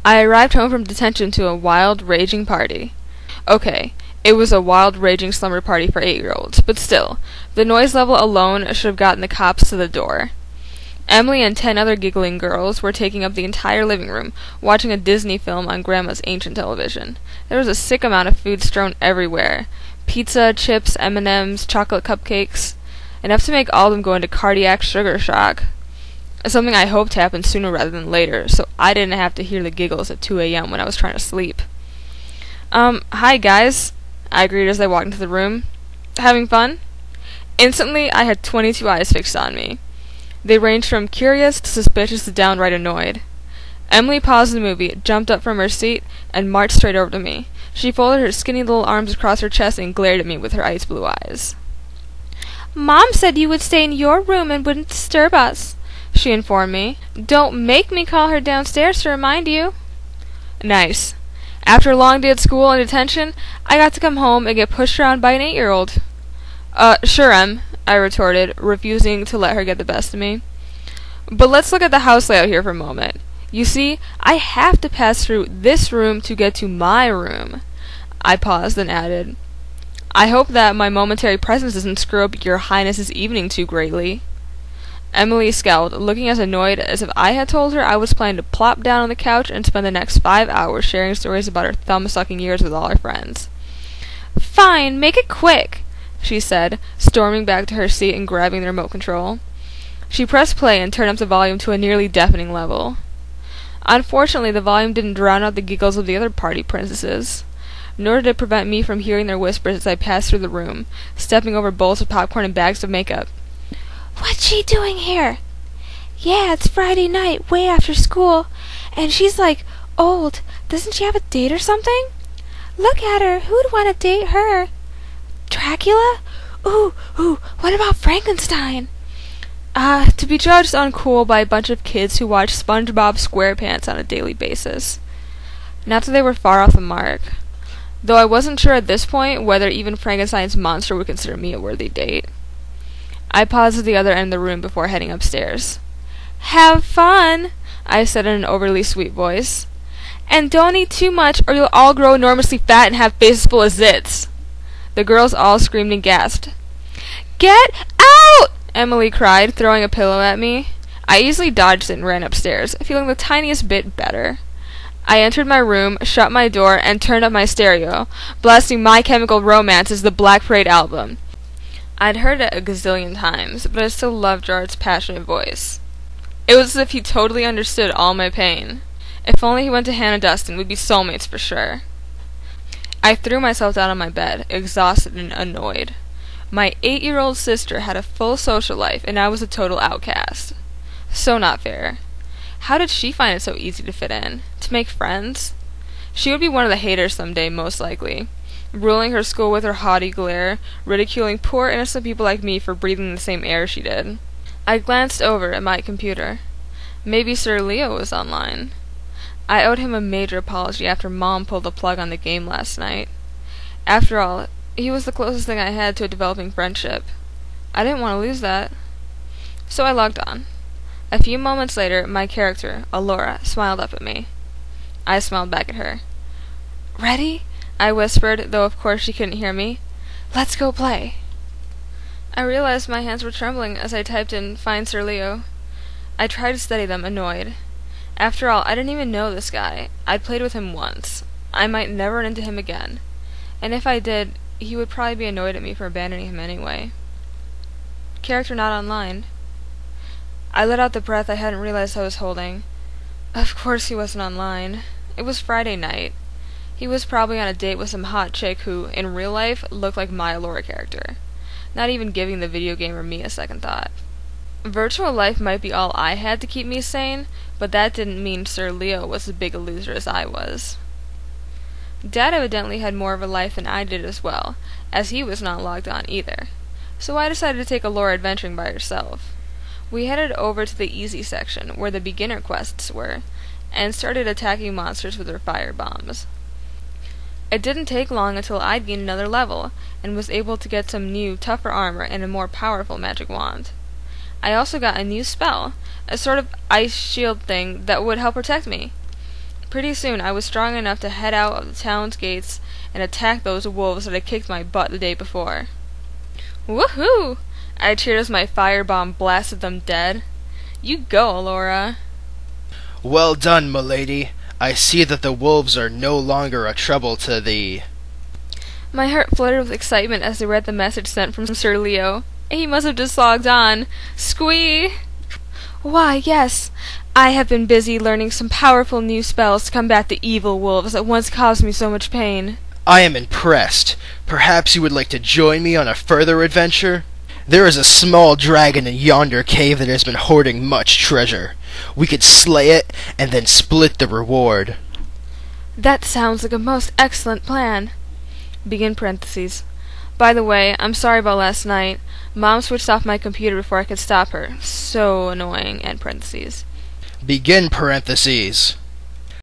I arrived home from detention to a wild, raging party. Okay, it was a wild, raging slumber party for 8-year-olds, but still, the noise level alone should have gotten the cops to the door. Emily and 10 other giggling girls were taking up the entire living room, watching a Disney film on Grandma's ancient television. There was a sick amount of food strewn everywhere. Pizza, chips, M&Ms, chocolate cupcakes. Enough to make all of them go into cardiac sugar shock. Something I hoped happened sooner rather than later, so I didn't have to hear the giggles at 2 a.m. when I was trying to sleep. Hi guys, I greeted as I walked into the room. Having fun? Instantly, I had 22 eyes fixed on me. They ranged from curious to suspicious to downright annoyed. Emily paused the movie, jumped up from her seat, and marched straight over to me. She folded her skinny little arms across her chest and glared at me with her ice blue eyes. Mom said you would stay in your room and wouldn't disturb us, she informed me. Don't make me call her downstairs to remind you. Nice. After a long day at school and detention, I got to come home and get pushed around by an 8-year-old. Sure, Em, I retorted, refusing to let her get the best of me. But let's look at the house layout here for a moment. You see, I have to pass through this room to get to my room. I paused and added, I hope that my momentary presence doesn't screw up your Highness's evening too greatly. Emily scowled, looking as annoyed as if I had told her I was planning to plop down on the couch and spend the next 5 hours sharing stories about her thumb-sucking years with all her friends. Fine, make it quick, she said, storming back to her seat and grabbing the remote control. She pressed play and turned up the volume to a nearly deafening level. Unfortunately, the volume didn't drown out the giggles of the other party princesses, nor did it prevent me from hearing their whispers as I passed through the room, stepping over bowls of popcorn and bags of makeup. What's she doing here? Yeah, it's Friday night, way after school, and she's like old. Doesn't she have a date or something? Look at her. Who'd want to date her? Dracula? Ooh, what about Frankenstein? To be judged uncool by a bunch of kids who watch SpongeBob SquarePants on a daily basis. Not that they were far off the mark, though I wasn't sure at this point whether even Frankenstein's monster would consider me a worthy date. I paused at the other end of the room before heading upstairs. Have fun, I said in an overly sweet voice. And don't eat too much or you'll all grow enormously fat and have faces full of zits. The girls all screamed and gasped. Get out! Emily cried, throwing a pillow at me. I easily dodged it and ran upstairs, feeling the tiniest bit better. I entered my room, shut my door, and turned up my stereo, blasting My Chemical Romance's The Black Parade album. I'd heard it a gazillion times, but I still loved Gerard's passionate voice. It was as if he totally understood all my pain. If only he went to Hannah Dustin, we'd be soulmates for sure. I threw myself down on my bed, exhausted and annoyed. My 8-year-old sister had a full social life, and I was a total outcast. So not fair. How did she find it so easy to fit in? To make friends? She would be one of the haters someday, most likely, ruling her school with her haughty glare, ridiculing poor innocent people like me for breathing the same air she did. I glanced over at my computer. Maybe Sir Leo was online. I owed him a major apology after Mom pulled the plug on the game last night. After all, he was the closest thing I had to a developing friendship. I didn't want to lose that. So I logged on. A few moments later, my character, Allura, smiled up at me. I smiled back at her. Ready? I whispered, though of course she couldn't hear me. Let's go play. I realized my hands were trembling as I typed in Find Sir Leo. I tried to steady them, annoyed. After all, I didn't even know this guy. I'd played with him once. I might never run into him again. And if I did, he would probably be annoyed at me for abandoning him anyway. Character not online. I let out the breath I hadn't realized I was holding. Of course he wasn't online. It was Friday night. He was probably on a date with some hot chick who, in real life, looked like my Allura character, not even giving the video game or me a second thought. Virtual life might be all I had to keep me sane, but that didn't mean Sir Leo was as big a loser as I was. Dad evidently had more of a life than I did as well, as he was not logged on either, so I decided to take Allura adventuring by herself. We headed over to the easy section, where the beginner quests were, and started attacking monsters with our fire bombs. It didn't take long until I'd gained another level, and was able to get some new, tougher armor and a more powerful magic wand. I also got a new spell, a sort of ice shield thing that would help protect me. Pretty soon I was strong enough to head out of the town's gates and attack those wolves that had kicked my butt the day before. Woohoo! I cheered as my firebomb blasted them dead. You go, Laura. Well done, milady. I see that the wolves are no longer a trouble to thee. My heart fluttered with excitement as I read the message sent from Sir Leo. He must have just logged on. Squee! Why, yes. I have been busy learning some powerful new spells to combat the evil wolves that once caused me so much pain. I am impressed. Perhaps you would like to join me on a further adventure? There is a small dragon in yonder cave that has been hoarding much treasure. We could slay it and then split the reward. That sounds like a most excellent plan. Begin parentheses. By the way, I'm sorry about last night. Mom switched off my computer before I could stop her. So annoying, end parentheses. Begin parentheses.